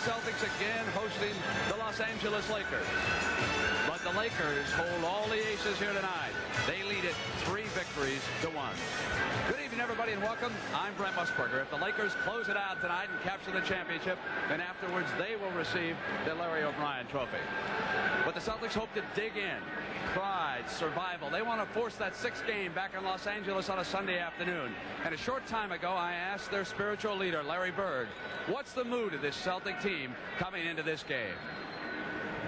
Celtics again hosting the Los Angeles Lakers. But the Lakers hold all the aces here tonight. They lead it 3 victories to 1. Good evening, everybody, and welcome. I'm Brent Musburger. If the Lakers close it out tonight and capture the championship, then afterwards they will receive the Larry O'Brien Trophy. But the Celtics hope to dig in. Pride, survival. They want to force that 6th game back in Los Angeles on a Sunday afternoon. And a short time ago, I asked their spiritual leader, Larry Bird, what's the mood of this Celtic team coming into this game?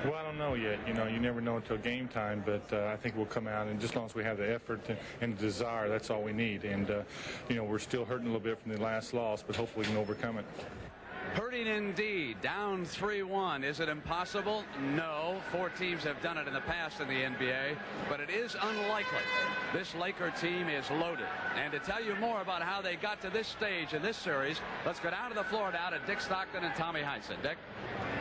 Well, I don't know yet. You know, you never know until game time, but I think we'll come out, and just as long as we have the effort and the desire, that's all we need. And, you know, we're still hurting a little bit from the last loss, but hopefully we can overcome it. Hurting indeed. Down 3-1. Is it impossible? No. 4 teams have done it in the past in the NBA, but it is unlikely. This Laker team is loaded. And to tell you more about how they got to this stage in this series, let's go down to the floor now to Dick Stockton and Tommy Heinsohn. Dick?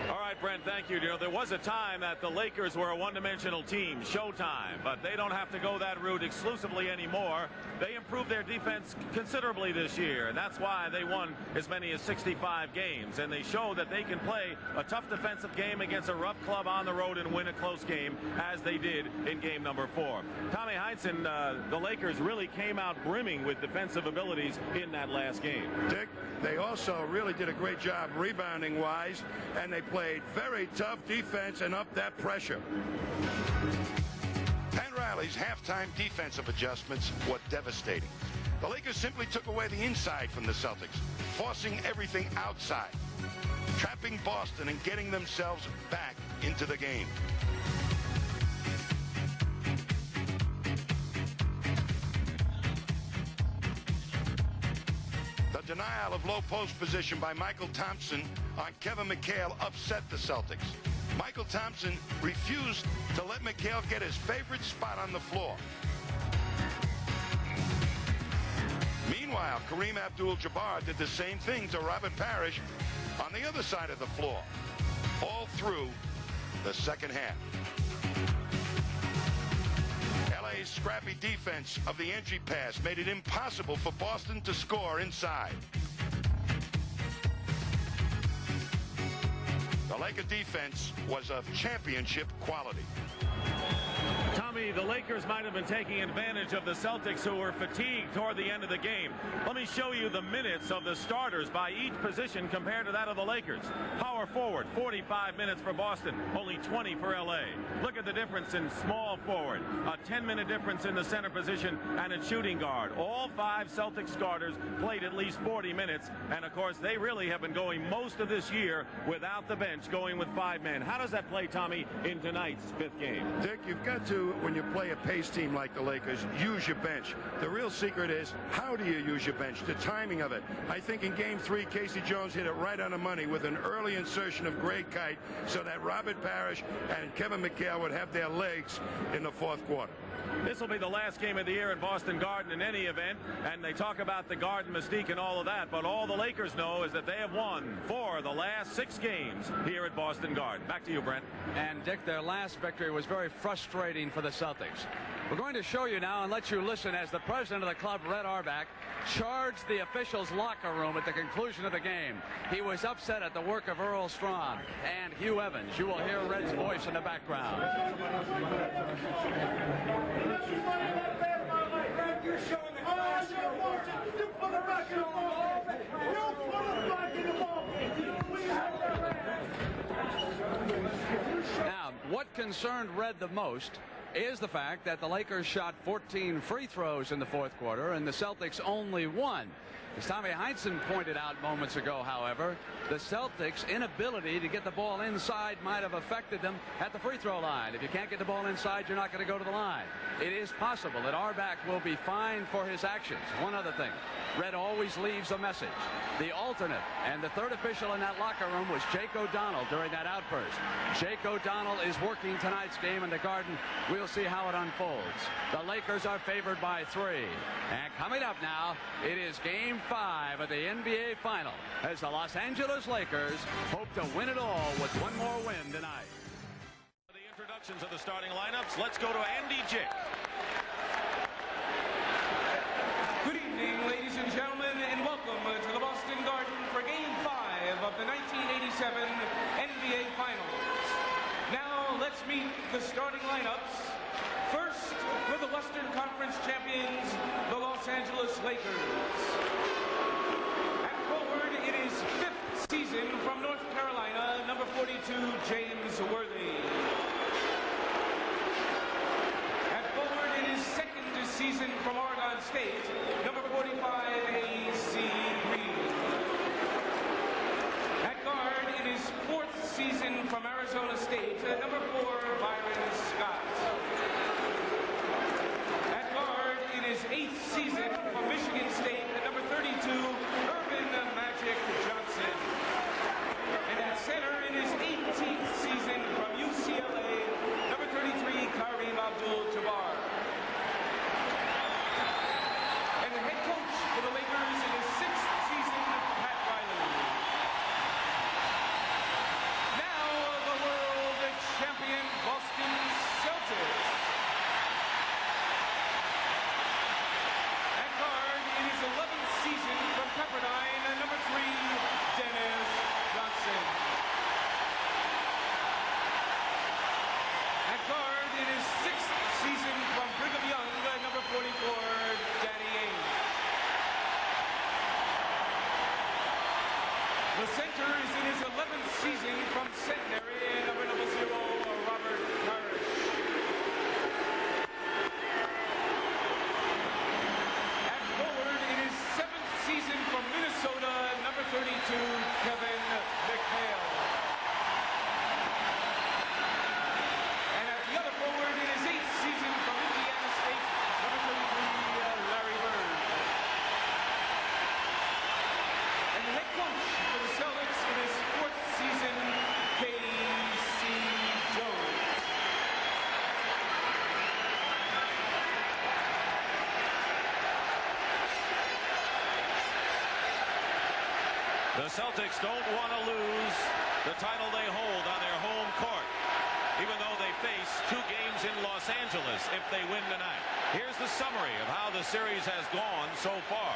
All right, Brent, thank you. You know, there was a time that the Lakers were a one-dimensional team, showtime, but they don't have to go that route exclusively anymore. They improved their defense considerably this year, and that's why they won as many as 65 games. And they show that they can play a tough defensive game against a rough club on the road and win a close game, as they did in game number 4. Tommy Heinsohn, the Lakers really came out brimming with defensive abilities in that last game. Dick, they also really did a great job rebounding-wise, and they played very tough defense and up that pressure. Pat Riley's halftime defensive adjustments were devastating. The Lakers simply took away the inside from the Celtics, forcing everything outside, trapping Boston and getting themselves back into the game. The denial of low post position by Michael Thompson on Kevin McHale upset the Celtics. Michael Thompson refused to let McHale get his favorite spot on the floor. Meanwhile, Kareem Abdul-Jabbar did the same thing to Robert Parrish on the other side of the floor, all through the second half. LA's scrappy defense of the entry pass made it impossible for Boston to score inside. The Laker defense was of championship quality. Tommy, the Lakers might have been taking advantage of the Celtics, who were fatigued toward the end of the game. Let me show you the minutes of the starters by each position compared to that of the Lakers. Power forward, 45 minutes for Boston, only 20 for LA. Look at the difference in small forward, a 10-minute difference in the center position and a shooting guard. All 5 Celtics starters played at least 40 minutes, and of course they really have been going most of this year without the bench, going with 5 men. How does that play, Tommy, in tonight's 5th game? Dick, you've got to, when you play a pace team like the Lakers, use your bench. The real secret is, how do you use your bench? The timing of it. I think in game 3, Casey Jones hit it right on the money with an early insertion of Greg Kite so that Robert Parrish and Kevin McHale would have their legs in the 4th quarter. This will be the last game of the year at Boston Garden in any event, and they talk about the Garden mystique and all of that, but all the Lakers know is that they have won 4 of the last 6 games here at Boston Garden. Back to you, Brent. And Dick, their last victory was very frustrating for the Celtics. We're going to show you now and let you listen as the president of the club, Red Auerbach, charged the officials' locker room at the conclusion of the game. He was upset at the work of Earl Strawn and Hugh Evans. You will hear Red's voice in the background. You're showing the class. You put it back in the ball. You put it back in the ball. Now, what concerned Red the most is the fact that the Lakers shot 14 free throws in the 4th quarter and the Celtics only 1. As Tommy Heinsohn pointed out moments ago, however, the Celtics' inability to get the ball inside might have affected them at the free throw line. If you can't get the ball inside, you're not going to go to the line. It is possible that Auerbach will be fined for his actions. One other thing, Red always leaves a message. The alternate and the 3rd official in that locker room was Jake O'Donnell during that outburst. Jake O'Donnell is working tonight's game in the Garden. We'll see how it unfolds. The Lakers are favored by 3. And coming up now, it is Game 5 of the NBA Final as the Los Angeles Lakers hope to win it all with one more win tonight. The introductions of the starting lineups. Let's go to Andy Jick. Good evening, ladies and gentlemen, and welcome to the Boston Garden for Game 5 of the 1987 Lakers. At forward, it is 5th season from North Carolina, number 42, James Worthy. At forward, it is 2nd season from Oregon State, number 45, A.C. Green. At guard, it is 4th season from Arizona State, number 4, Byron Scott. At guard, it is 8th season from Michigan State, number 32, Irvin Magic Johnson. And at center, it is 18th season from UCLA, number 33, Kareem Abdul-Jabbar. And the head coach for the Lakers in his 6th season, Pat Riley. Now, the world champion Boston Celtics. At guard, it is 11th season from Pepperdine, number 3, Dennis Johnson. At guard, it is 6th season from Brigham Young, number 44, Danny Ainge. The center is in his 11th season from Centenary, number 0, Robert Parrish. At forward, it is 7th season from Minnesota, number 32, Kevin McHale. And at the other forward, it is 8th season from Indiana State, number 33, Larry Bird. And the head coach for the Celtics in his 4th season, K.C. Jones. The Celtics don't want to lose the title they hold on their home court, even though they face 2 games in Los Angeles if they win tonight. Here's the summary of how the series has gone so far.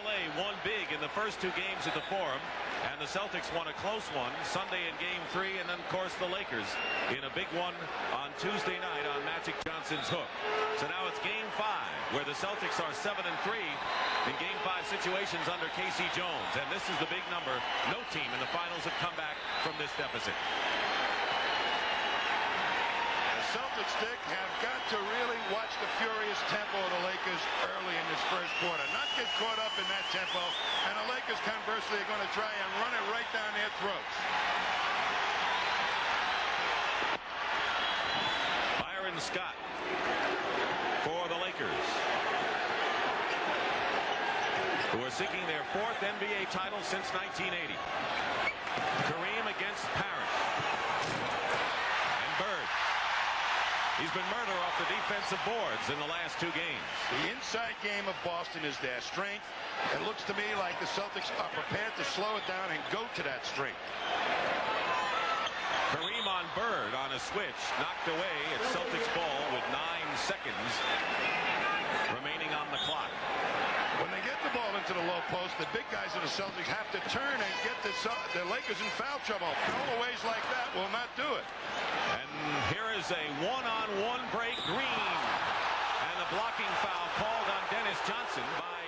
L.A. won big in the first 2 games at the Forum, and the Celtics won a close one Sunday in Game 3, and then, of course, the Lakers in a big one on Tuesday night on Magic Johnson's hook. So now it's Game 5, where the Celtics are 7-3 in Game 5 situations under K.C. Jones, and this is the big number. No team in the finals have come back from this deficit. Celtics, Dick, have got to really watch the furious tempo of the Lakers early in this first quarter. Not get caught up in that tempo, and the Lakers, conversely, are going to try and run it right down their throats. Byron Scott for the Lakers, who are seeking their 4th NBA title since 1980. Kareem against Parrish. And Bird. He's been murder off the defensive boards in the last 2 games. The inside game of Boston is their strength. It looks to me like the Celtics are prepared to slow it down and go to that strength. Kareem on Bird on a switch, knocked away at Celtics ball with 9 seconds remaining on the clock. When they get the ball into the low post, the big guys of the Celtics have to turn and get the Lakers in foul trouble. Throwaways like that will not do it. And here is a one-on-one break. Green. And the blocking foul called on Dennis Johnson by